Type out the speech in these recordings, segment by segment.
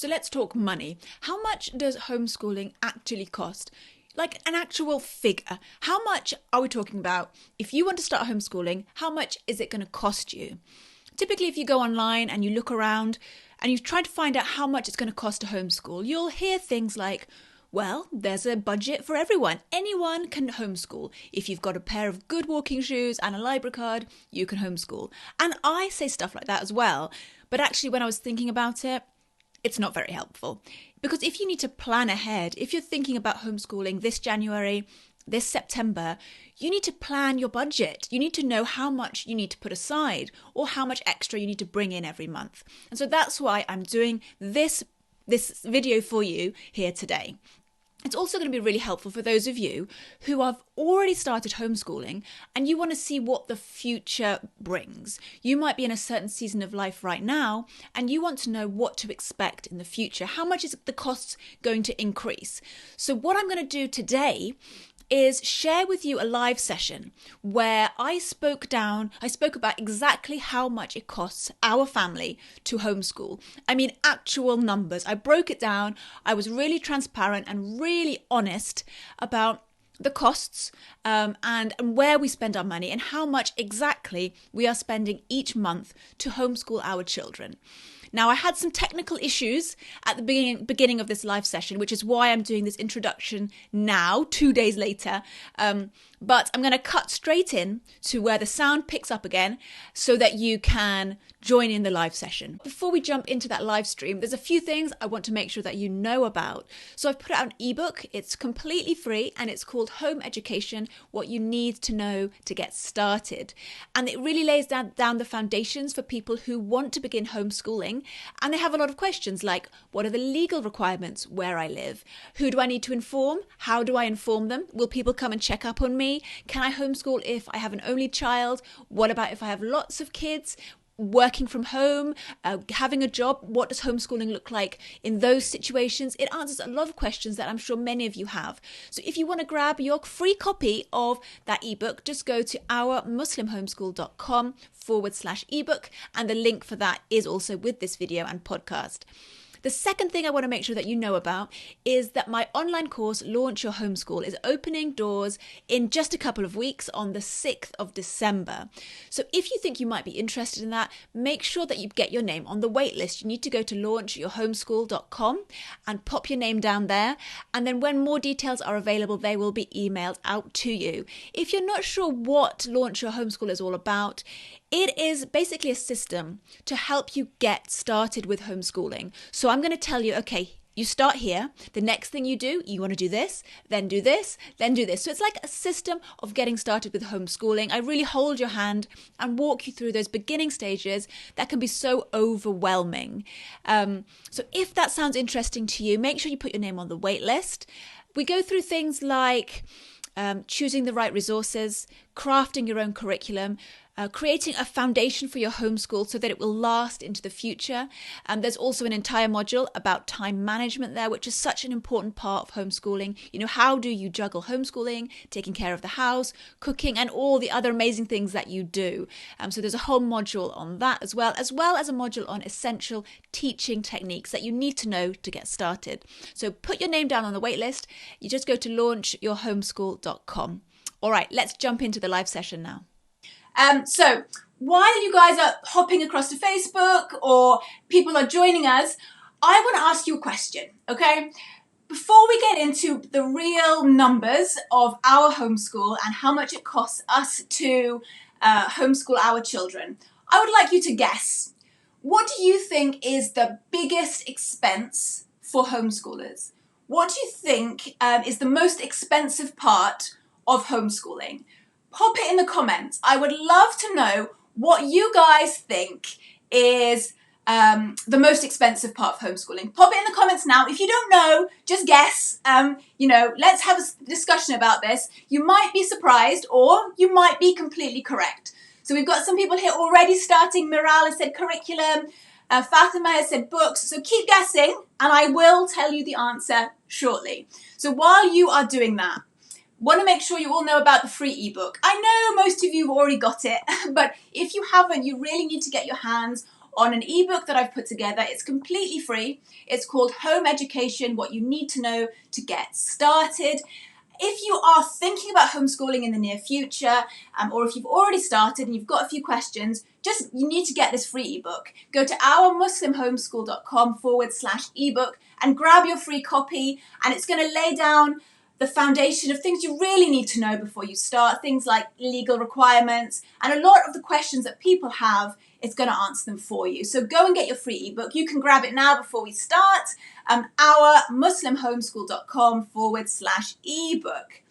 So let's talk money. How much does homeschooling actually cost? Like an actual figure. How much are we talking about? If you want to start homeschooling, how much is it going to cost you? Typically, if you go online and you look around and you try to find out how much it's going to cost to homeschool, you'll hear things like, well, there's a budget for everyone. Anyone can homeschool. If you've got a pair of good walking shoes and a library card, you can homeschool. And I say stuff like that as well. But actually, when I was thinking about it, it's not very helpful. Because if you need to plan ahead, if you're thinking about homeschooling this January, this September, you need to plan your budget. You need to know how much you need to put aside or how much extra you need to bring in every month. And so that's why I'm doing this video for you here today. It's also going to be really helpful for those of you who have already started homeschooling and you want to see what the future brings. You might be in a certain season of life right now and you want to know what to expect in the future. How much is the costs going to increase? So what I'm going to do today is share with you a live session where I spoke about exactly how much it costs our family to homeschool. I mean, actual numbers. I broke it down. I was really transparent and really honest about the costs and where we spend our money and how much exactly we are spending each month to homeschool our children. Now, I had some technical issues at the beginning of this live session, which is why I'm doing this introduction now, 2 days later. But I'm going to cut straight in to where the sound picks up again so that you can join in the live session. Before we jump into that live stream, there's a few things I want to make sure that you know about. So I've put out an ebook. It's completely free and it's called Home Education, What You Need to Know to Get Started. And it really lays down the foundations for people who want to begin homeschooling. And they have a lot of questions like, what are the legal requirements where I live? Who do I need to inform? How do I inform them? Will people come and check up on me? Can I homeschool if I have an only child? What about if I have lots of kids? Working from home, having a job, what does homeschooling look like in those situations? It answers a lot of questions that I'm sure many of you have. So if you want to grab your free copy of that ebook, just go to ourmuslimhomeschool.com/ebook, and the link for that is also with this video and podcast. The second thing I want to make sure that you know about is that my online course, Launch Your Homeschool, is opening doors in just a couple of weeks on the 6th of December. So if you think you might be interested in that, make sure that you get your name on the wait list. You need to go to launchyourhomeschool.com and pop your name down there. And then when more details are available, they will be emailed out to you. If you're not sure what Launch Your Homeschool is all about, it is basically a system to help you get started with homeschooling. So I'm going to tell you, okay, you start here. The next thing you do, you want to do this, then do this, then do this. So it's like a system of getting started with homeschooling. I really hold your hand and walk you through those beginning stages that can be so overwhelming. So if that sounds interesting to you, make sure you put your name on the wait list. We go through things like choosing the right resources, crafting your own curriculum, creating a foundation for your homeschool so that it will last into the future. There's also an entire module about time management there, which is such an important part of homeschooling. You know, how do you juggle homeschooling, taking care of the house, cooking, and all the other amazing things that you do? So there's a whole module on that as well as a module on essential teaching techniques that you need to know to get started. So put your name down on the wait list. You just go to launchyourhomeschool.com. All right, let's jump into the live session now. So while you guys are hopping across to Facebook or people are joining us, I want to ask you a question, okay? Before we get into the real numbers of our homeschool and how much it costs us to homeschool our children, I would like you to guess. What do you think is the biggest expense for homeschoolers? What do you think is the most expensive part of homeschooling? Pop it in the comments. I would love to know what you guys think is the most expensive part of homeschooling. Pop it in the comments now. If you don't know, just guess. Let's have a discussion about this. You might be surprised or you might be completely correct. So we've got some people here already starting. Miral has said curriculum. Fatima has said books. So keep guessing and I will tell you the answer shortly. So while you are doing that, want to make sure you all know about the free ebook. I know most of you have already got it, but if you haven't, you really need to get your hands on an ebook that I've put together. It's completely free. It's called Home Education, What You Need to Know to Get Started. If you are thinking about homeschooling in the near future, or if you've already started and you've got a few questions, you need to get this free ebook. Go to ourmuslimhomeschool.com/ebook and grab your free copy, and it's going to lay down the foundation of things you really need to know before you start, things like legal requirements, and a lot of the questions that people have, it's going to answer them for you. So go and get your free ebook. You can grab it now before we start. ourmuslimhomeschool.com/ebook.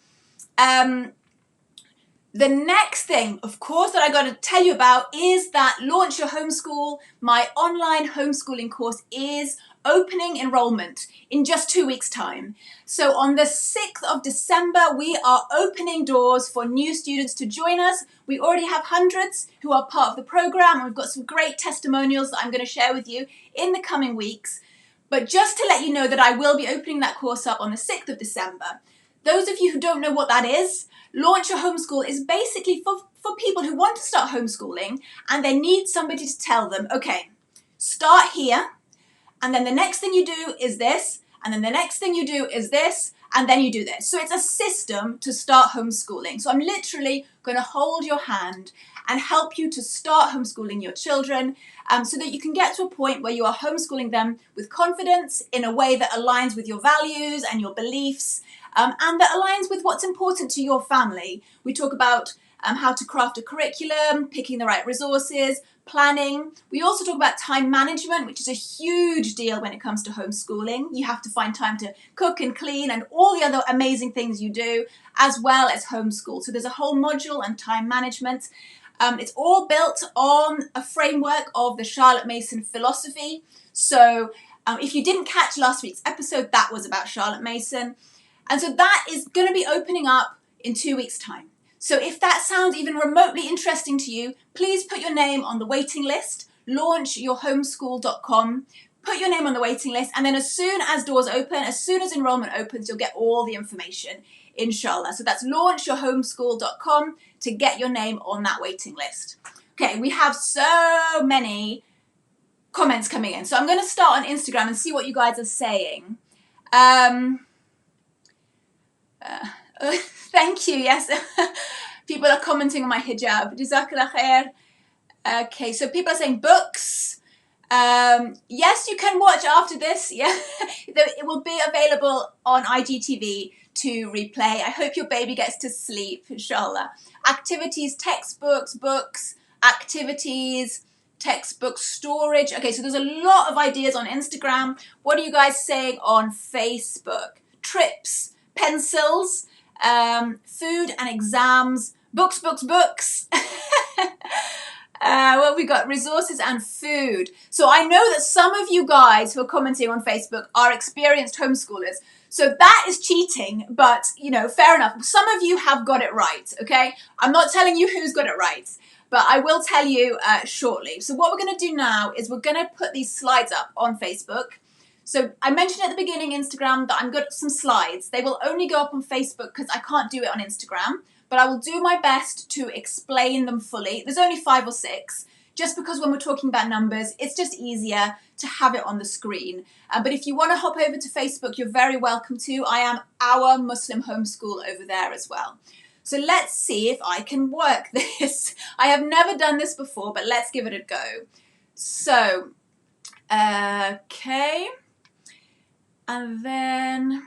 The next thing, of course, that I got to tell you about is that Launch Your Homeschool, my online homeschooling course, is opening enrolment in just 2 weeks' time. So on the 6th of December, we are opening doors for new students to join us. We already have hundreds who are part of the program, and we've got some great testimonials that I'm going to share with you in the coming weeks. But just to let you know that I will be opening that course up on the 6th of December. Those of you who don't know what that is, Launch Your Homeschool is basically for people who want to start homeschooling and they need somebody to tell them, okay, start here, and then the next thing you do is this, and then the next thing you do is this, and then you do this. So it's a system to start homeschooling. So I'm literally going to hold your hand and help you to start homeschooling your children, so that you can get to a point where you are homeschooling them with confidence in a way that aligns with your values and your beliefs, and that aligns with what's important to your family. We talk about how to craft a curriculum, picking the right resources, planning. We also talk about time management, which is a huge deal when it comes to homeschooling. You have to find time to cook and clean and all the other amazing things you do, as well as homeschool. So there's a whole module on time management. It's all built on a framework of the Charlotte Mason philosophy. So if you didn't catch last week's episode, that was about Charlotte Mason. And so that is going to be opening up in 2 weeks' time. So if that sounds even remotely interesting to you, please put your name on the waiting list, launchyourhomeschool.com. Put your name on the waiting list, and then as soon as doors open, as soon as enrollment opens, you'll get all the information, inshallah. So that's launchyourhomeschool.com to get your name on that waiting list. Okay, we have so many comments coming in. So I'm going to start on Instagram and see what you guys are saying. Thank you. Yes, people are commenting on my hijab. Jazakallah khair. Okay, so people are saying books. Yes, you can watch after this. Yeah, it will be available on IGTV to replay. I hope your baby gets to sleep, inshallah. Activities, textbooks, books, activities, textbook storage. Okay, so there's a lot of ideas on Instagram. What are you guys saying on Facebook? Trips, pencils, food and exams, books. What have we got? Resources and food. So I know that some of you guys who are commenting on Facebook are experienced homeschoolers. So that is cheating, but, fair enough. Some of you have got it right, okay? I'm not telling you who's got it right, but I will tell you shortly. So what we're going to do now is we're going to put these slides up on Facebook. So I mentioned at the beginning, Instagram, that I'm got some slides. They will only go up on Facebook because I can't do it on Instagram, but I will do my best to explain them fully. There's only 5 or 6, just because when we're talking about numbers, it's just easier to have it on the screen. But if you want to hop over to Facebook, you're very welcome to. I am Our Muslim Homeschool over there as well. So let's see if I can work this. I have never done this before, but let's give it a go. So, okay. And then,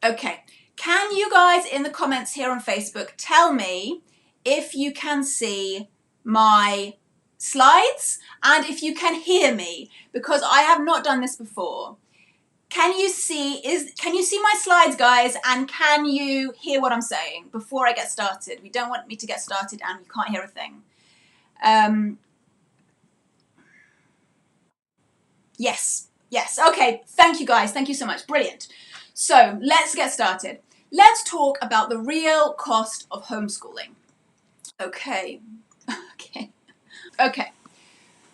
okay. Can you guys in the comments here on Facebook tell me if you can see my slides and if you can hear me, because I have not done this before. Can you see my slides, guys, and can you hear what I'm saying before I get started? We don't want me to get started and you can't hear a thing. Yes, okay, thank you guys, thank you so much, brilliant. So let's get started. Let's talk about the real cost of homeschooling. Okay.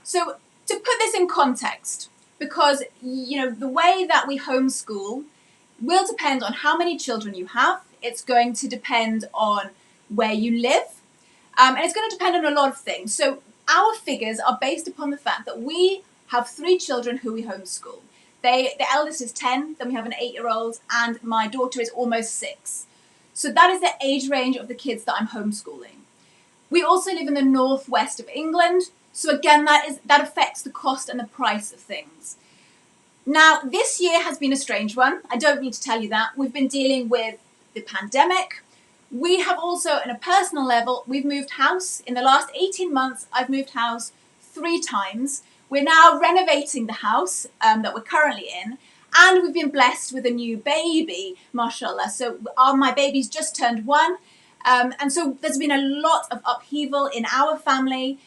So to put this in context, because, the way that we homeschool will depend on how many children you have. It's going to depend on where you live. And it's going to depend on a lot of things. So our figures are based upon the fact that we have 3 children who we homeschool. The eldest is 10, then we have an 8-year-old, and my daughter is almost 6. So that is the age range of the kids that I'm homeschooling. We also live in the northwest of England, so again that affects the cost and the price of things. Now, this year has been a strange one. I don't need to tell you that. We've been dealing with the pandemic. We have also, on a personal level, we've moved house. In the last 18 months, I've moved house 3 times. We're now renovating the house that we're currently in, and we've been blessed with a new baby, mashallah. So my baby's just turned 1, and so there's been a lot of upheaval in our family.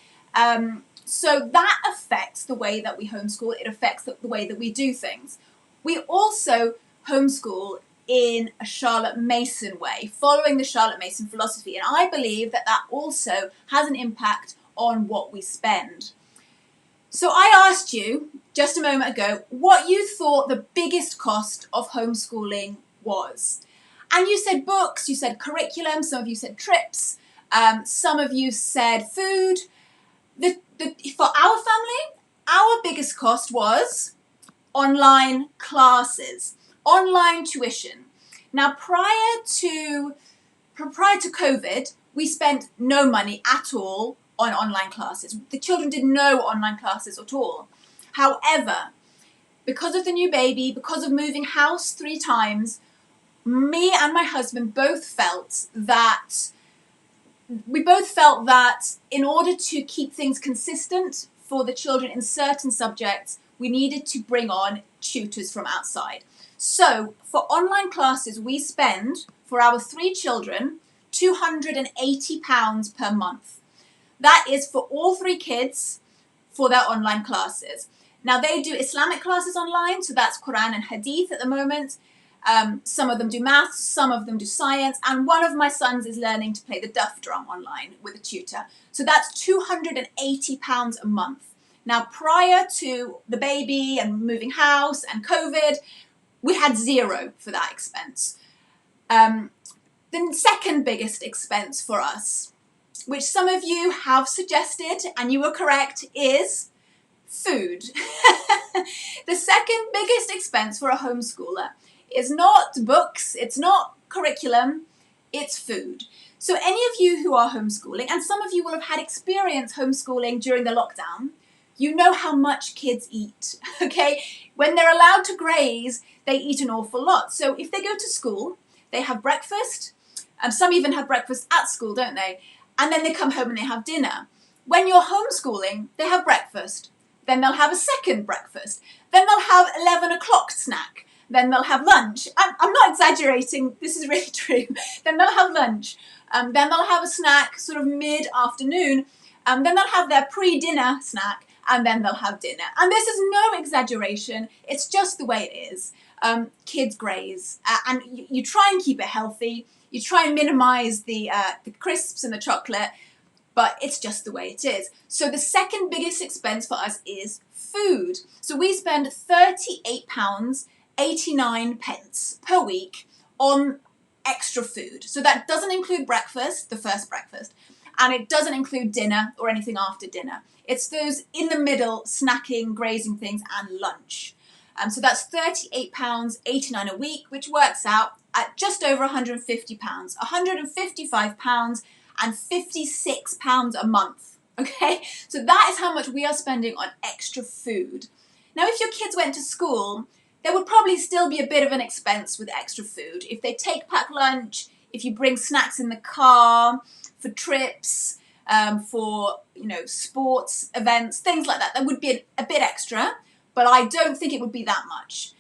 So that affects the way that we homeschool. It affects the way that we do things. We also homeschool in a Charlotte Mason way, following the Charlotte Mason philosophy. And I believe that that also has an impact on what we spend. So I asked you just a moment ago what you thought the biggest cost of homeschooling was. And you said books, you said curriculum, some of you said trips, some of you said food. For our family, our biggest cost was online classes, online tuition. Now, prior to COVID, we spent no money at all on online classes. The children did no online classes at all. However, because of the new baby, because of moving house 3 times, me and my husband both felt that in order to keep things consistent for the children in certain subjects, we needed to bring on tutors from outside. So for online classes, we spend, for our 3 children, £280 per month. That is for all 3 kids for their online classes. Now, they do Islamic classes online, so that's Quran and Hadith at the moment. Some of them do maths, some of them do science, and one of my sons is learning to play the duff drum online with a tutor. So that's £280 a month. Now, prior to the baby and moving house and COVID, we had 0 for that expense. The second biggest expense for us, which some of you have suggested, and you were correct, is food. The second biggest expense for a homeschooler is not books, it's not curriculum, it's food. So any of you who are homeschooling, and some of you will have had experience homeschooling during the lockdown, you know how much kids eat, okay? When they're allowed to graze, they eat an awful lot. So if they go to school, they have breakfast, and some even have breakfast at school, don't they? And then they come home and they have dinner. When you're homeschooling, they have breakfast, then they'll have a second breakfast, then they'll have 11 o'clock snack, then they'll have lunch. I'm not exaggerating, this is really true. Then they'll have lunch, then they'll have a snack sort of mid-afternoon, then they'll have their pre-dinner snack, and then they'll have dinner. And this is no exaggeration, it's just the way it is. Kids graze, and you try and keep it healthy, you try and minimise the crisps and the chocolate, but it's just the way it is. So the second biggest expense for us is food. So we spend £38.89 per week on extra food. So that doesn't include breakfast, the first breakfast, and it doesn't include dinner or anything after dinner. It's those in the middle snacking, grazing things, and lunch. So that's £38.89 a week, which works out at just over £150, £155.56 a month. Okay, so that is how much we are spending on extra food. Now, if your kids went to school, there would probably still be a bit of an expense with extra food. If they take pack lunch, if you bring snacks in the car, for trips, for sports events, things like that, there would be a bit extra, but I don't think it would be that much.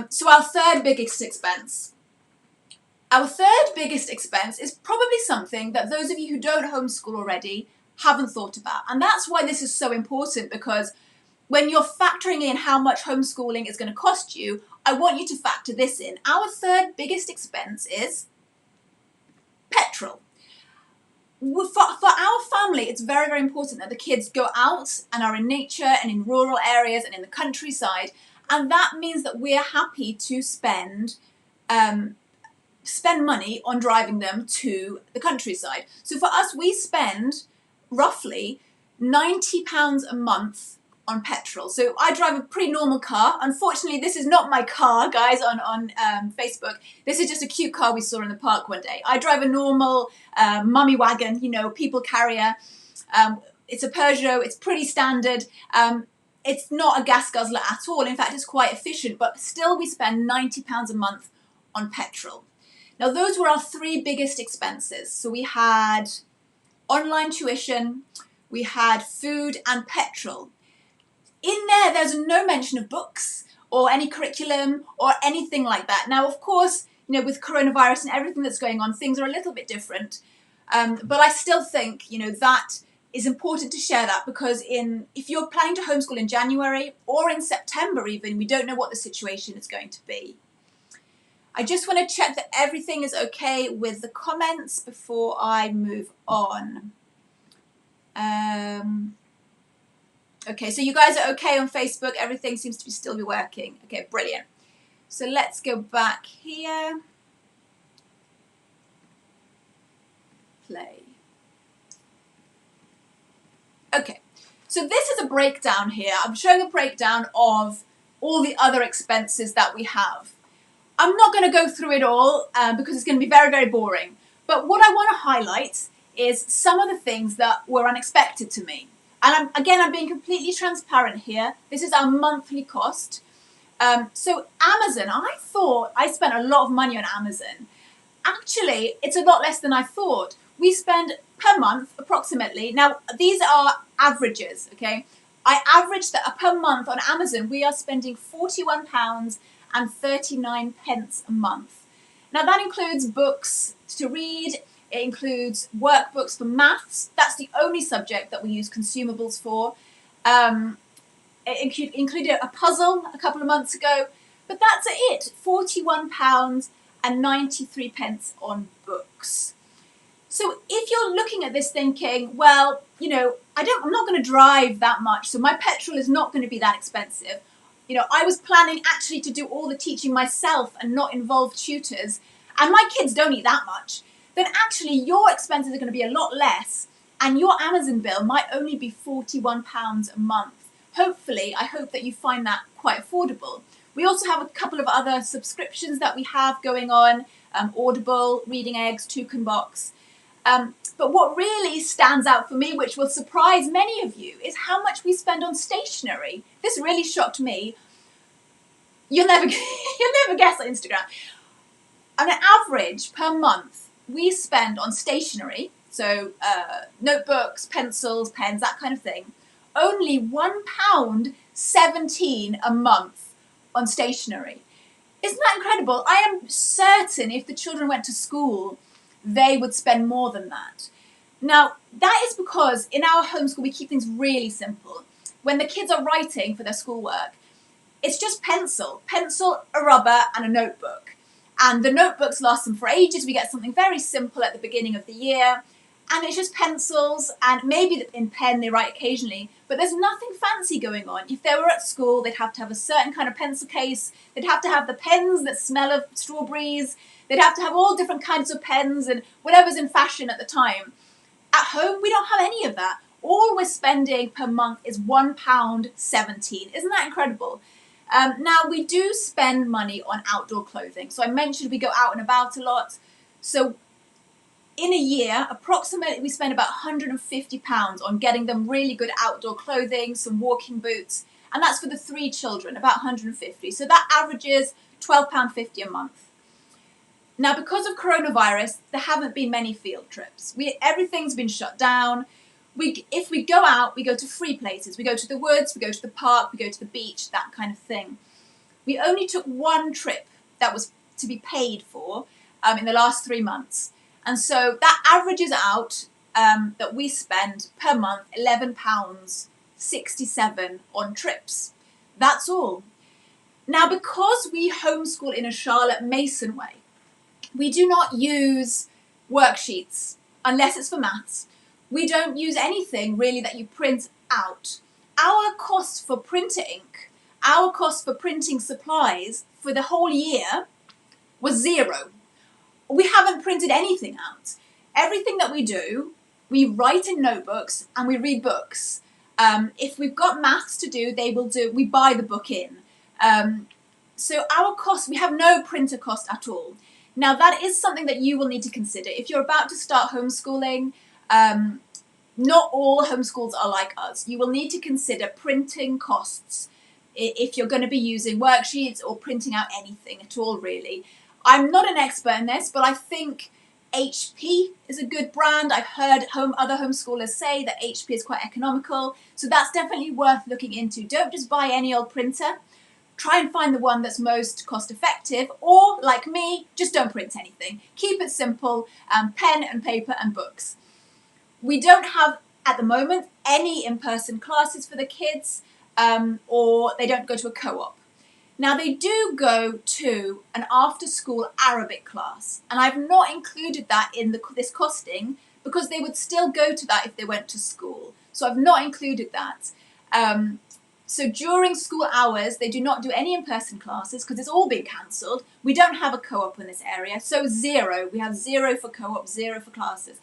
So our third biggest expense is probably something that those of you who don't homeschool already haven't thought about. And that's why this is so important, because when you're factoring in how much homeschooling is going to cost you, I want you to factor this in. Our third biggest expense is petrol. For our family, it's very, very important that the kids go out and are in nature and in rural areas and in the countryside. And that means that we're happy to spend money on driving them to the countryside. So for us, we spend roughly £90 a month on petrol. So I drive a pretty normal car. Unfortunately, this is not my car, guys, on Facebook. This is just a cute car we saw in the park one day. I drive a normal mummy wagon, you know, people carrier. It's a Peugeot. It's pretty standard. It's not a gas guzzler at all. In fact, it's quite efficient, but still we spend £90 a month on petrol. Now, those were our three biggest expenses. So we had online tuition, we had food and petrol. In there's no mention of books or any curriculum or anything like that. Now, of course, you know, with coronavirus and everything that's going on, things are a little bit different. But I still think, you know, that is important to share that, because if you're planning to homeschool in January or in September even, we don't know what the situation is going to be. I just want to check that everything is okay with the comments before I move on. Okay, so you guys are okay on Facebook. Everything seems to still be working. Okay, brilliant. So let's go back here. Play. Okay, so this is a breakdown here. I'm showing a breakdown of all the other expenses that we have. I'm not going to go through it all because it's going to be very, very boring. But what I want to highlight is some of the things that were unexpected to me. And I'm being completely transparent here. This is our monthly cost. So Amazon, I thought I spent a lot of money on Amazon. Actually, it's a lot less than I thought. We spend per month approximately. Now, these are averages, okay? I averaged that per month on Amazon, we are spending £41.39 a month. Now, that includes books to read. It includes workbooks for maths. That's the only subject that we use consumables for. It included a puzzle a couple of months ago. But that's it, £41.93 on books. So if you're looking at this thinking, well, you know, I'm not going to drive that much, so my petrol is not going to be that expensive. You know, I was planning actually to do all the teaching myself and not involve tutors, and my kids don't eat that much. Then actually your expenses are going to be a lot less, and your Amazon bill might only be £41 a month. Hopefully, I hope that you find that quite affordable. We also have a couple of other subscriptions that we have going on, Audible, Reading Eggs, Toucan Box. But what really stands out for me, which will surprise many of you, is how much we spend on stationery. This really shocked me. You'll never guess on Instagram. On an average per month, we spend on stationery, so notebooks, pencils, pens, that kind of thing, only £1.17 a month on stationery. Isn't that incredible? I am certain if the children went to school, they would spend more than that. Now, that is because in our homeschool, we keep things really simple. When the kids are writing for their schoolwork, it's just pencil, a rubber, and a notebook. And the notebooks last them for ages. We get something very simple at the beginning of the year. And it's just pencils, and maybe in pen they write occasionally, but there's nothing fancy going on. If they were at school, they'd have to have a certain kind of pencil case. They'd have to have the pens that smell of strawberries. They'd have to have all different kinds of pens and whatever's in fashion at the time. At home, we don't have any of that. All we're spending per month is £1.17. Isn't that incredible? Now, we do spend money on outdoor clothing. So I mentioned we go out and about a lot. So in a year, approximately, we spend about £150 on getting them really good outdoor clothing, some walking boots, and that's for the 3 children, about £150. So that averages £12.50 a month. Now, because of coronavirus, there haven't been many field trips. Everything's been shut down. If we go out, we go to free places. We go to the woods, we go to the park, we go to the beach, that kind of thing. We only took one trip that was to be paid for in the last 3 months. And so that averages out that we spend per month £11.67 on trips. That's all. Now, because we homeschool in a Charlotte Mason way, we do not use worksheets unless it's for maths. We don't use anything really that you print out. Our cost for printer ink, our cost for printing supplies for the whole year was 0. We haven't printed anything out. Everything that we do we write in notebooks and we read books. If we've got maths to do, we buy the book in. So our costs, we have no printer cost at all. Now that is something that you will need to consider. If you're about to start homeschooling, not all homeschools are like us. You will need to consider printing costs if you're going to be using worksheets or printing out anything at all, really. I'm not an expert in this, but I think HP is a good brand. I've heard other homeschoolers say that HP is quite economical. So that's definitely worth looking into. Don't just buy any old printer. Try and find the one that's most cost effective, or like me, just don't print anything. Keep it simple, pen and paper and books. We don't have, at the moment, any in-person classes for the kids, or they don't go to a co-op. Now they do go to an after-school Arabic class, and I've not included that in this costing because they would still go to that if they went to school. So I've not included that. So during school hours, they do not do any in-person classes because it's all been cancelled. We don't have a co-op in this area, so zero. We have zero for co-op, zero for classes.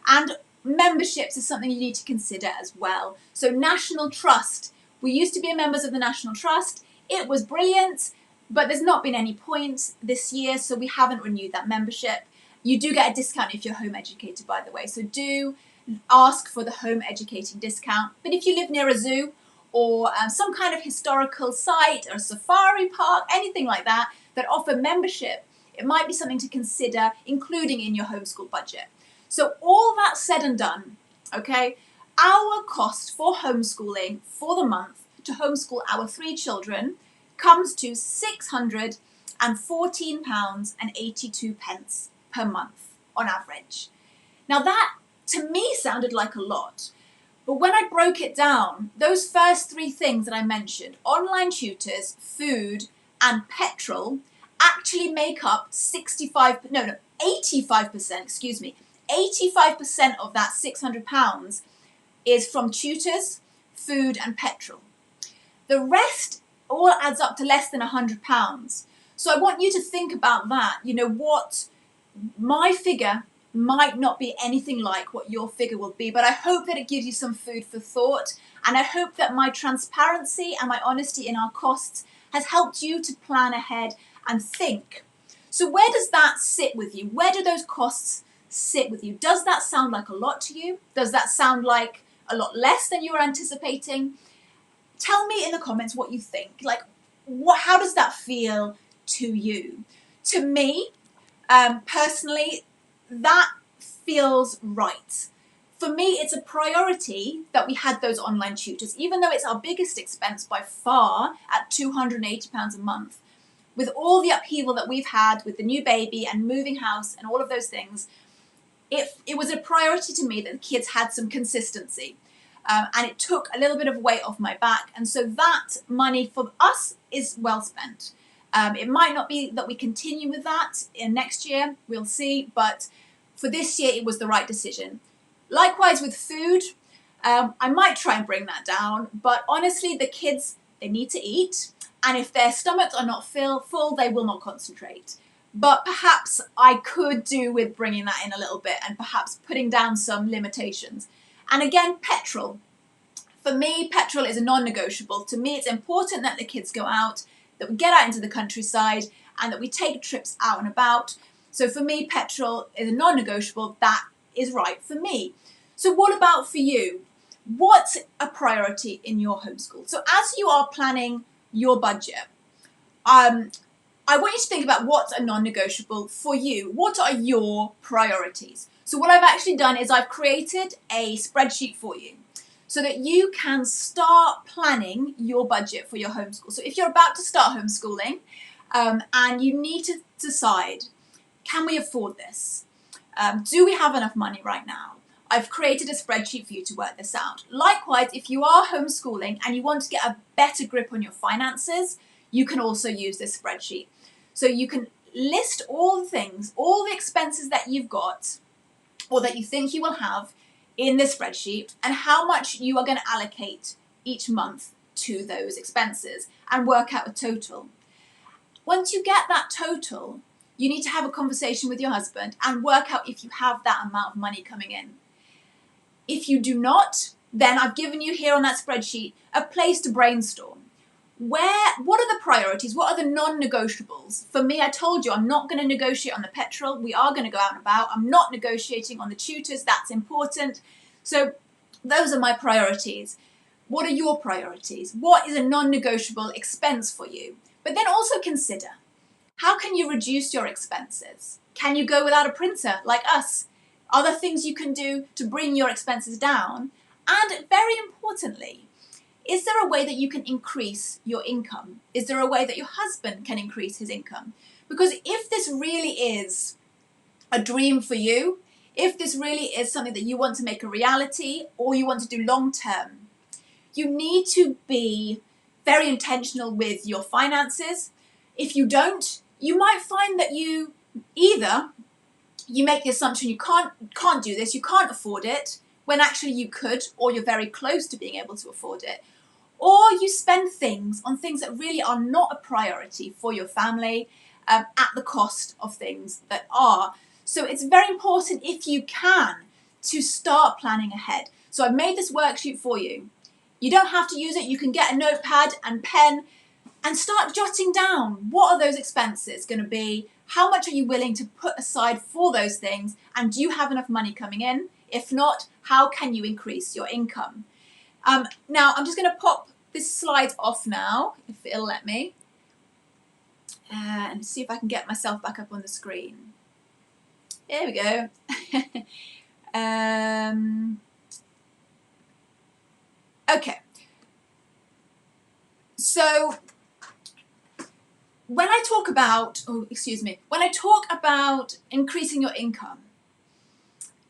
And memberships is something you need to consider as well. So National Trust. We used to be members of the National Trust. It was brilliant, but there's not been any points this year, so we haven't renewed that membership. You do get a discount if you're home educated, by the way, so do ask for the home educating discount. But if you live near a zoo or some kind of historical site or a safari park, anything like that, that offer membership, it might be something to consider including in your homeschool budget. So all that said and done, okay, our cost for homeschooling for the month to homeschool our 3 children comes to £614.82 per month on average. Now that to me sounded like a lot, but when I broke it down, those first 3 things that I mentioned, online tutors, food and petrol, actually make up 85%, 85% of that £600 is from tutors, food and petrol. The rest all adds up to less than £100. So I want you to think about that. You know, what my figure might not be anything like what your figure will be, but I hope that it gives you some food for thought. And I hope that my transparency and my honesty in our costs has helped you to plan ahead and think. So where does that sit with you? Where do those costs sit with you? Does that sound like a lot to you? Does that sound like a lot less than you were anticipating? Tell me in the comments what you think. Like, how does that feel to you? To me, personally, that feels right. For me, it's a priority that we had those online tutors, even though it's our biggest expense by far at £280 a month. With all the upheaval that we've had with the new baby and moving house and all of those things, it was a priority to me that the kids had some consistency. And it took a little bit of weight off my back. And so that money for us is well spent. It might not be that we continue with that in next year, we'll see. But for this year, it was the right decision. Likewise with food, I might try and bring that down. But honestly, the kids, they need to eat. And if their stomachs are not full, they will not concentrate. But perhaps I could do with bringing that in a little bit and perhaps putting down some limitations. And again, petrol. For me, petrol is a non-negotiable. To me, it's important that the kids go out, that we get out into the countryside, and that we take trips out and about. So for me, petrol is a non-negotiable. That is right for me. So what about for you? What's a priority in your homeschool? So as you are planning your budget, I want you to think about what's a non-negotiable for you. What are your priorities? So what I've actually done is I've created a spreadsheet for you so that you can start planning your budget for your homeschool. So if you're about to start homeschooling and you need to decide, can we afford this? Do we have enough money right now? I've created a spreadsheet for you to work this out. Likewise, if you are homeschooling and you want to get a better grip on your finances, you can also use this spreadsheet. So you can list all the things, all the expenses that you've got or that you think you will have in this spreadsheet and how much you are going to allocate each month to those expenses and work out a total. Once you get that total, you need to have a conversation with your husband and work out if you have that amount of money coming in. If you do not, then I've given you here on that spreadsheet a place to brainstorm. What are the priorities? What are the non-negotiables? For me, I told you I'm not going to negotiate on the petrol. We are going to go out and about. I'm not negotiating on the tutors. That's important. So those are my priorities. What are your priorities? What is a non-negotiable expense for you? But then also consider, how can you reduce your expenses? Can you go without a printer like us? Are there things you can do to bring your expenses down? And very importantly, is there a way that you can increase your income? Is there a way that your husband can increase his income? Because if this really is a dream for you, if this really is something that you want to make a reality or you want to do long term, you need to be very intentional with your finances. If you don't, you might find that you make the assumption you can't do this, you can't afford it, when actually you could, or you're very close to being able to afford it. Or you spend things on things that really are not a priority for your family at the cost of things that are. So it's very important, if you can, to start planning ahead. So I've made this worksheet for you. You don't have to use it. You can get a notepad and pen and start jotting down, what are those expenses going to be? How much are you willing to put aside for those things? And do you have enough money coming in? If not, how can you increase your income? Now, I'm just going to pop this slide off now, if it'll let me, and see if I can get myself back up on the screen. There we go. Okay. So when I talk about, when I talk about increasing your income,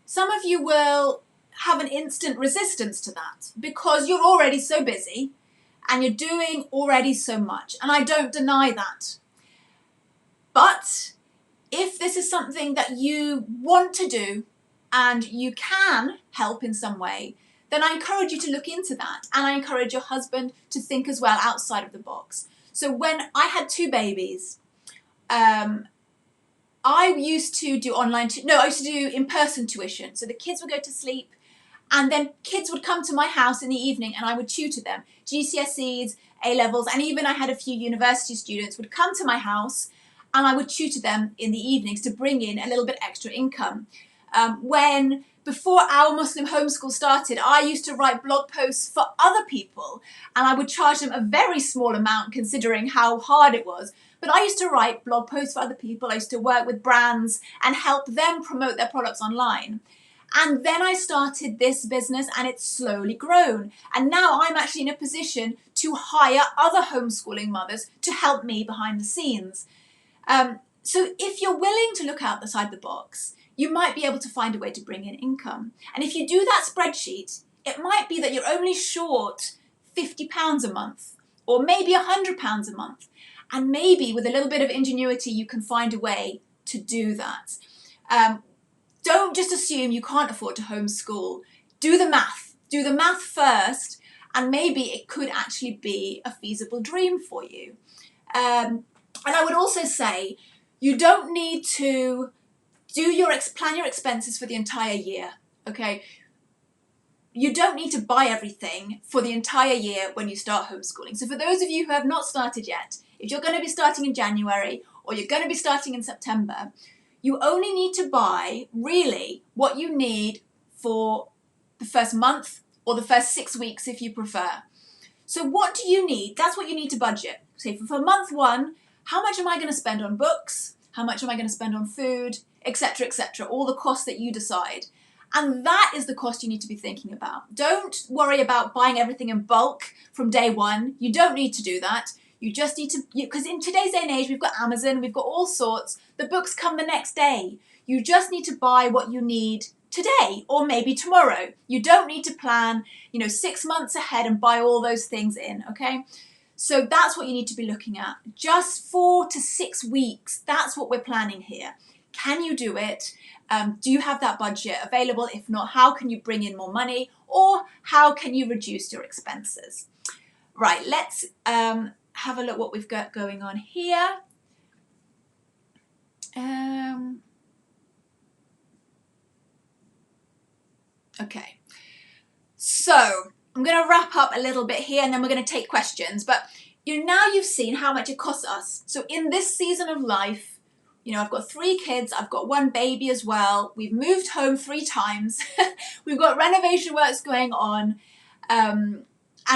some of you will have an instant resistance to that because you're already so busy and you're doing already so much. And I don't deny that. But if this is something that you want to do and you can help in some way, then I encourage you to look into that. And I encourage your husband to think as well outside of the box. So when I had 2 babies, I used to do I used to do in-person tuition. So the kids would go to sleep and then kids would come to my house in the evening and I would tutor them. GCSEs, A-levels, and even I had a few university students would come to my house and I would tutor them in the evenings to bring in a little bit extra income. Before our Muslim homeschool started, I used to write blog posts for other people and I would charge them a very small amount considering how hard it was. But I used to write blog posts for other people. I used to work with brands and help them promote their products online. And then I started this business and it's slowly grown. And now I'm actually in a position to hire other homeschooling mothers to help me behind the scenes. So if you're willing to look outside the box, you might be able to find a way to bring in income. And if you do that spreadsheet, it might be that you're only short £50 a month or maybe £100 a month. And maybe with a little bit of ingenuity, you can find a way to do that. Don't just assume you can't afford to homeschool. Do the math. Do the math first, and maybe it could actually be a feasible dream for you. And I would also say you don't need to plan your expenses for the entire year, okay? You don't need to buy everything for the entire year when you start homeschooling. So for those of you who have not started yet, if you're going to be starting in January or you're going to be starting in September, you only need to buy really what you need for the first month or the first 6 weeks if you prefer. So what do you need? That's what you need to budget. Say for month 1, how much am I going to spend on books? How much am I going to spend on food, etc., etc., all the costs that you decide. And that is the cost you need to be thinking about. Don't worry about buying everything in bulk from day 1. You don't need to do that. You just need to, because in today's day and age, we've got Amazon, we've got all sorts. The books come the next day. You just need to buy what you need today or maybe tomorrow. You don't need to plan, 6 months ahead and buy all those things in, okay? So that's what you need to be looking at. Just 4 to 6 weeks. That's what we're planning here. Can you do it? Do you have that budget available? If not, how can you bring in more money? Or how can you reduce your expenses? Right, let's have a look what we've got going on here. Okay, So I'm going to wrap up a little bit here and then we're going to take questions. But now you've seen how much it costs us. So in this season of life, I've got 3 kids, I've got 1 baby as well. We've moved home 3 times. We've got renovation works going on. And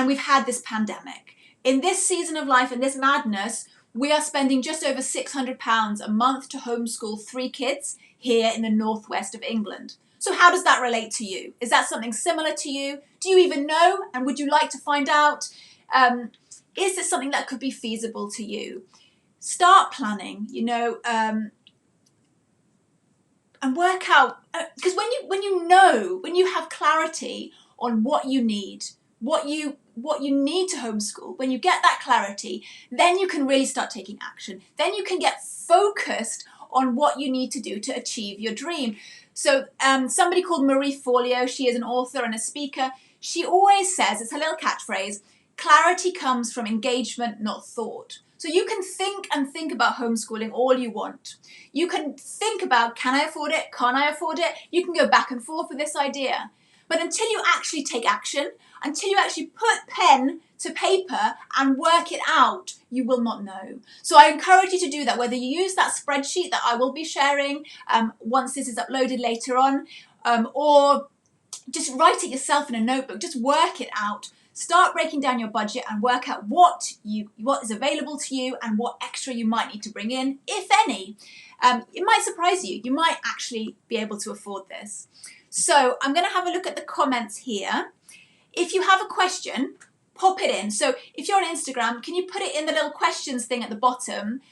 we've had this pandemic. In this season of life, in this madness, we are spending just over £600 a month to homeschool 3 kids here in the northwest of England. So how does that relate to you? Is that something similar to you? Do you even know? And would you like to find out? Is this something that could be feasible to you? Start planning, and work out, because when you have clarity on what you need, what you need to homeschool, when you get that clarity, then you can really start taking action. Then you can get focused on what you need to do to achieve your dream. So somebody called Marie Forleo, she is an author and a speaker, she always says, it's her little catchphrase, clarity comes from engagement, not thought. So you can think about homeschooling all you want. You can think about, can I afford it? Can't I afford it? You can go back and forth with this idea. But until you actually take action, until you actually put pen to paper and work it out, you will not know. So I encourage you to do that, whether you use that spreadsheet that I will be sharing once this is uploaded later on, or just write it yourself in a notebook, just work it out. Start breaking down your budget and work out what is available to you and what extra you might need to bring in, if any. It might surprise you. You might actually be able to afford this. So I'm going to have a look at the comments here. If you have a question, pop it in. So if you're on Instagram, can you put it in the little questions thing at the bottom?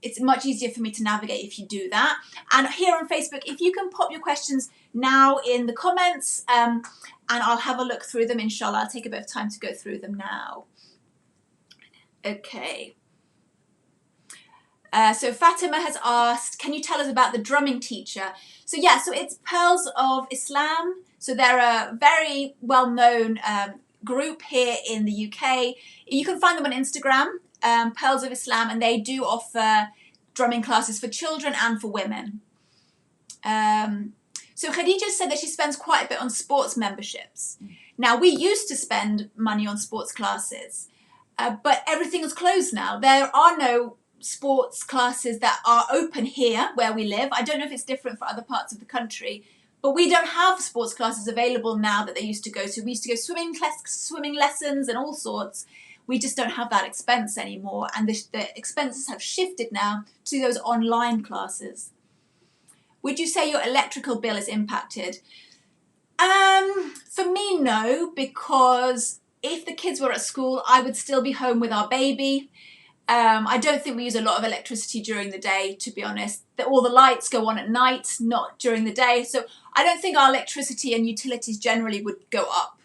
It's much easier for me to navigate if you do that. And here on Facebook, if you can pop your questions now in the comments, and I'll have a look through them, inshallah. I'll take a bit of time to go through them now. Okay. So Fatima has asked, can you tell us about the drumming teacher? So yeah, so it's Pearls of Islam. So they're a very well-known group here in the UK. You can find them on Instagram, Pearls of Islam, and they do offer drumming classes for children and for women. So Khadija said that she spends quite a bit on sports memberships. Now, we used to spend money on sports classes, but everything is closed now. There are no sports classes that are open here where we live. I don't know if it's different for other parts of the country, but we don't have sports classes available now that they used to go to. We used to go swimming lessons and all sorts. We just don't have that expense anymore, and the expenses have shifted now to those online classes. Would you say your electrical bill is impacted? For me, no, because if the kids were at school, I would still be home with our baby. I don't think we use a lot of electricity during the day, to be honest. All the lights go on at night, not during the day. So I don't think our electricity and utilities generally would go up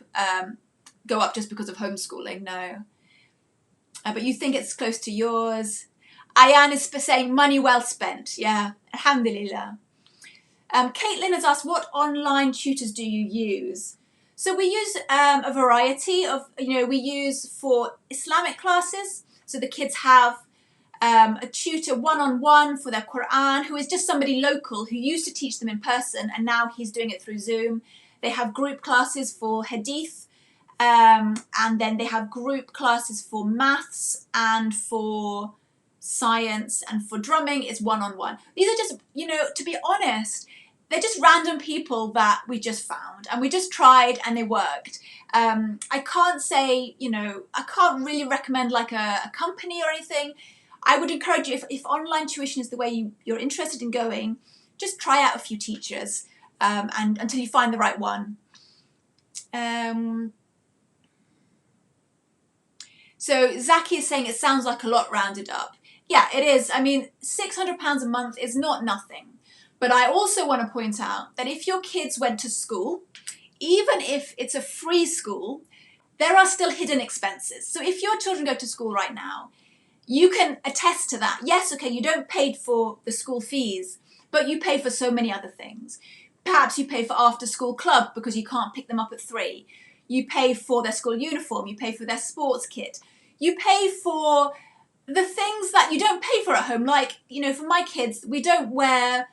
just because of homeschooling, no. But you think it's close to yours. Ayan is saying money well spent. Yeah, alhamdulillah. Caitlin has asked, what online tutors do you use? So we use a variety of, we use for Islamic classes. So the kids have a tutor one-on-one for their Quran, who is just somebody local who used to teach them in person, and now he's doing it through Zoom. They have group classes for Hadith, and then they have group classes for maths and for science, and for drumming it's one-on-one. These are just, to be honest, they're just random people that we just found and we just tried and they worked. I can't say, I can't really recommend like a company or anything. I would encourage you, if online tuition is the way you're interested in going, just try out a few teachers and until you find the right one. So Zaki is saying it sounds like a lot rounded up. Yeah, it is. I mean, £600 a month is not nothing. But I also want to point out that if your kids went to school, even if it's a free school, there are still hidden expenses. So if your children go to school right now, you can attest to that. Yes, okay, you don't pay for the school fees, but you pay for so many other things. Perhaps you pay for after school club because you can't pick them up at 3. You pay for their school uniform. You pay for their sports kit. You pay for the things that you don't pay for at home. Like, for my kids, they don't wear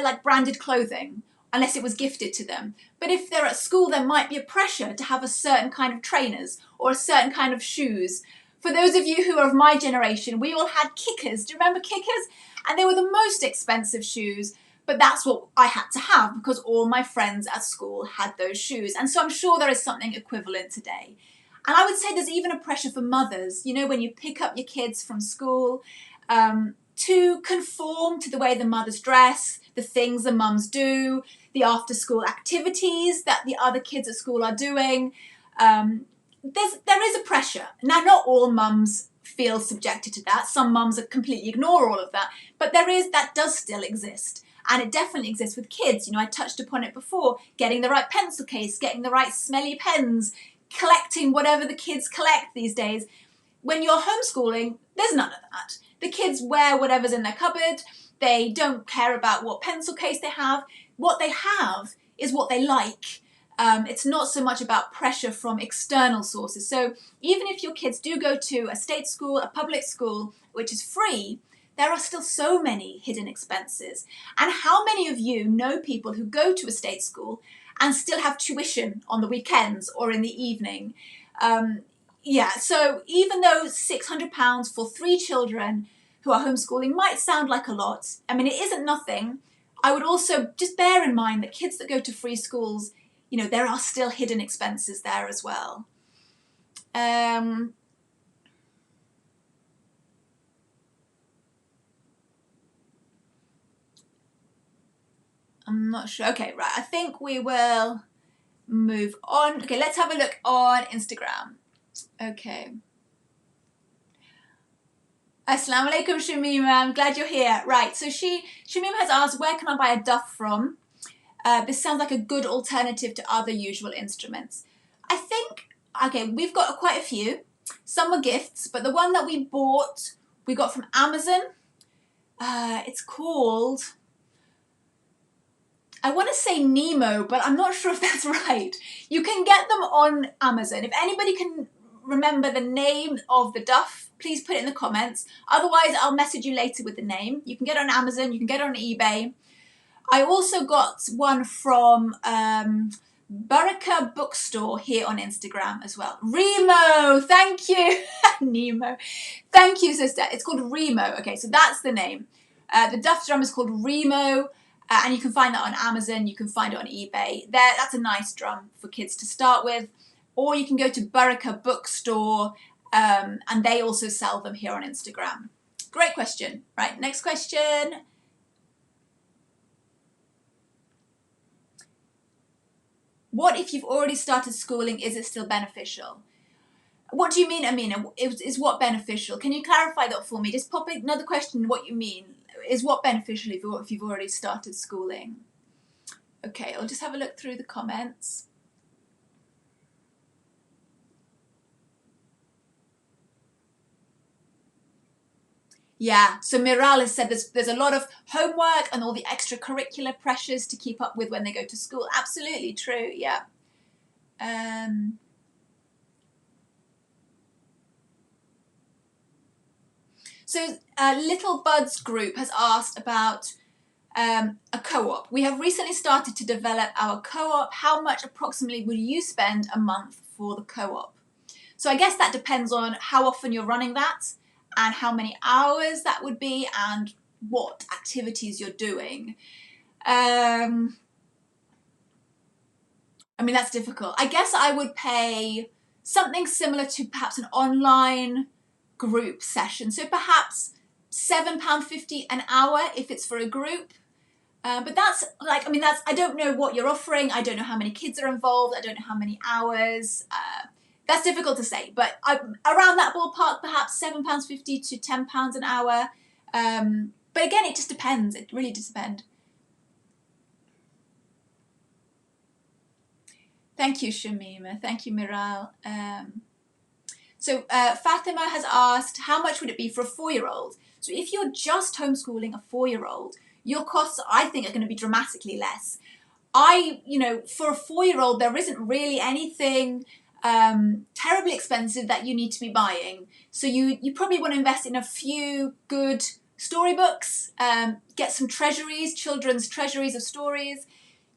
like branded clothing, unless it was gifted to them. But if they're at school, there might be a pressure to have a certain kind of trainers or a certain kind of shoes. For those of you who are of my generation, we all had kickers. Do you remember kickers? And they were the most expensive shoes, but that's what I had to have because all my friends at school had those shoes. And so I'm sure there is something equivalent today. And I would say there's even a pressure for mothers, you know, when you pick up your kids from school, to conform to the way the mothers dress, the things the mums do, the after-school activities that the other kids at school are doing. There is a pressure. Now, not all mums feel subjected to that. Some mums completely ignore all of that. But that does still exist. And it definitely exists with kids. You know, I touched upon it before. Getting the right pencil case, getting the right smelly pens, collecting whatever the kids collect these days. When you're homeschooling, there's none of that. The kids wear whatever's in their cupboard. They don't care about what pencil case they have. What they have is what they like. It's not so much about pressure from external sources. So even if your kids do go to a state school, a public school, which is free, there are still so many hidden expenses. And how many of you know people who go to a state school and still have tuition on the weekends or in the evening? Yeah, so even though £600 for 3 children who are homeschooling might sound like a lot, I mean, it isn't nothing. I would also just bear in mind that kids that go to free schools, you know, there are still hidden expenses there as well. I'm not sure. Okay, right. I think we will move on. Okay, let's have a look on Instagram. Okay. Assalamu alaikum, Shamima. I'm glad you're here. Right, so Shamima has asked, where can I buy a duff from? This sounds like a good alternative to other usual instruments. I think, okay, we've got quite a few. Some were gifts, but the one that we bought, we got from Amazon. It's called, I want to say Nemo, but I'm not sure if that's right. You can get them on Amazon. If anybody can remember the name of the duff, please put it in the comments. Otherwise, I'll message you later with the name. You can get it on Amazon, you can get it on eBay. I also got one from Baraka Bookstore here on Instagram as well. Remo, thank you. Nemo. Thank you, sister. It's called Remo. Okay, so that's the name. The duff drum is called Remo, and you can find that on Amazon. You can find it on eBay. That's a nice drum for kids to start with. Or you can go to Baraka Bookstore, and they also sell them here on Instagram. Great question. Right, next question. What if you've already started schooling? Is it still beneficial? What do you mean, Amina? Is what beneficial? Can you clarify that for me? Just pop another question, what you mean. Is what beneficial if you've already started schooling? Okay, I'll just have a look through the comments. Yeah, so Miral has said there's a lot of homework and all the extracurricular pressures to keep up with when they go to school. Absolutely true, yeah. So Little Buds Group has asked about a co-op. We have recently started to develop our co-op. How much approximately will you spend a month for the co-op? So I guess that depends on how often you're running that and how many hours that would be and what activities you're doing. I mean, that's difficult. I guess I would pay something similar to perhaps an online group session. So perhaps £7.50 an hour if it's for a group. But that's like, I mean, I don't know what you're offering. I don't know how many kids are involved. I don't know how many hours. That's difficult to say, but around that ballpark, perhaps £7.50 to £10 an hour. But again, it just depends. It really does depend. Thank you, Shamima. Thank you, Miral. So Fatima has asked, how much would it be for a 4-year-old? So if you're just homeschooling a 4-year-old, your costs, I think, are going to be dramatically less. For a 4-year-old, there isn't really anything terribly expensive that you need to be buying. So you probably want to invest in a few good storybooks, get some treasuries, children's treasuries of stories.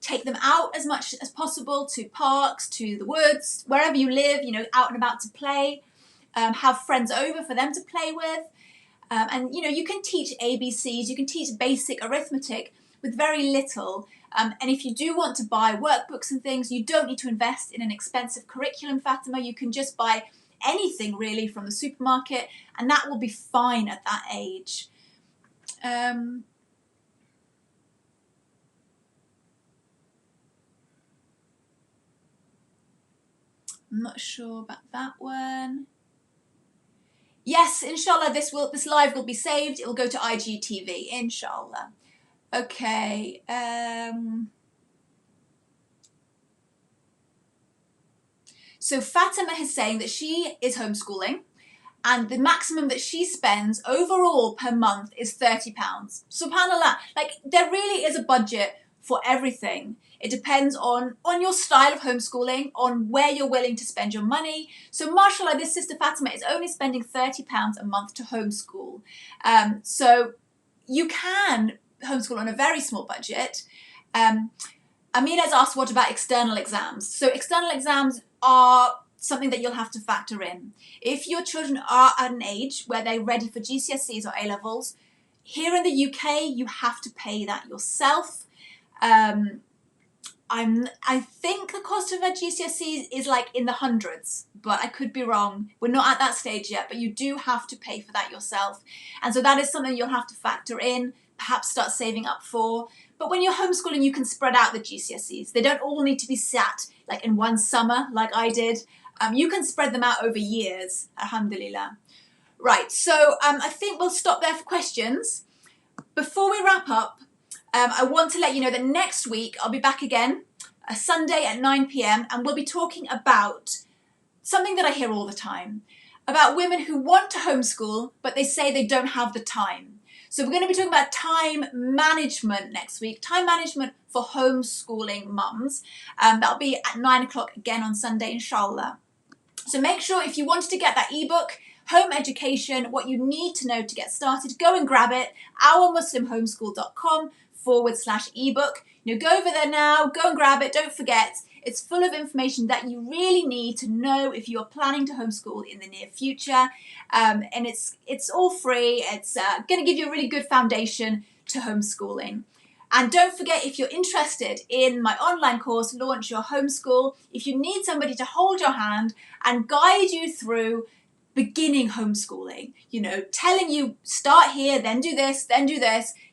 take them out as much as possible to parks, to the woods, wherever you live, out and about to play. Have friends over for them to play with. And you can teach ABCs, you can teach basic arithmetic with very little. And if you do want to buy workbooks and things, you don't need to invest in an expensive curriculum, Fatima. You can just buy anything really from the supermarket, and that will be fine at that age. I'm not sure about that one. Yes, inshallah, this live will be saved. It will go to IGTV, inshallah. Okay. So Fatima is saying that she is homeschooling, and the maximum that she spends overall per month is £30. SubhanAllah, like there really is a budget for everything. It depends on your style of homeschooling, on where you're willing to spend your money. So mashallah, this sister Fatima is only spending £30 a month to homeschool. So you can homeschool on a very small budget. Amina's asked, what about external exams? So external exams are something that you'll have to factor in. If your children are at an age where they're ready for GCSEs or A-levels, here in the UK, you have to pay that yourself. I think the cost of a GCSEs is like in the hundreds, but I could be wrong. We're not at that stage yet, but you do have to pay for that yourself. And so that is something you'll have to factor in, perhaps start saving up for. But when you're homeschooling, you can spread out the GCSEs. They don't all need to be sat like in one summer like I did. You can spread them out over years, alhamdulillah. Right, so I think we'll stop there for questions. Before we wrap up, I want to let you know that next week I'll be back again, a Sunday at 9 p.m, and we'll be talking about something that I hear all the time, about women who want to homeschool, but they say they don't have the time. So we're going to be talking about time management next week, time management for homeschooling mums. That'll be at 9 o'clock again on Sunday, inshallah. So make sure if you wanted to get that ebook, Home Education, what you need to know to get started, go and grab it, ourmuslimhomeschool.com/ebook. Go over there now, go and grab it, don't forget. It's full of information that you really need to know if you're planning to homeschool in the near future. And it's all free. It's going to give you a really good foundation to homeschooling. And don't forget, if you're interested in my online course, Launch Your Homeschool, if you need somebody to hold your hand and guide you through beginning homeschooling, telling you start here, then do this,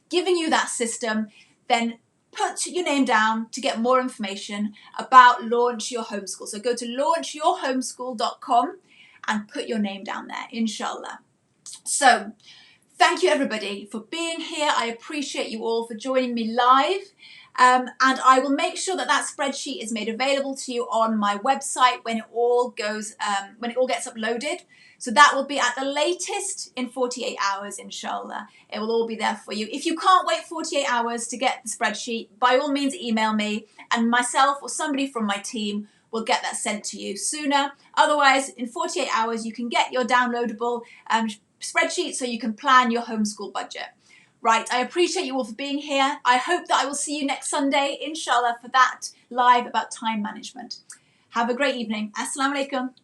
giving you that system, then put your name down to get more information about Launch Your Homeschool. So go to launchyourhomeschool.com and put your name down there, inshallah. So thank you everybody for being here. I appreciate you all for joining me live. And I will make sure that spreadsheet is made available to you on my website when it all gets uploaded. So that will be at the latest in 48 hours, inshallah. It will all be there for you. If you can't wait 48 hours to get the spreadsheet, by all means email me, and myself or somebody from my team will get that sent to you sooner. Otherwise, in 48 hours, you can get your downloadable spreadsheet so you can plan your homeschool budget. Right, I appreciate you all for being here. I hope that I will see you next Sunday, inshallah, for that live about time management. Have a great evening. Assalamu alaikum.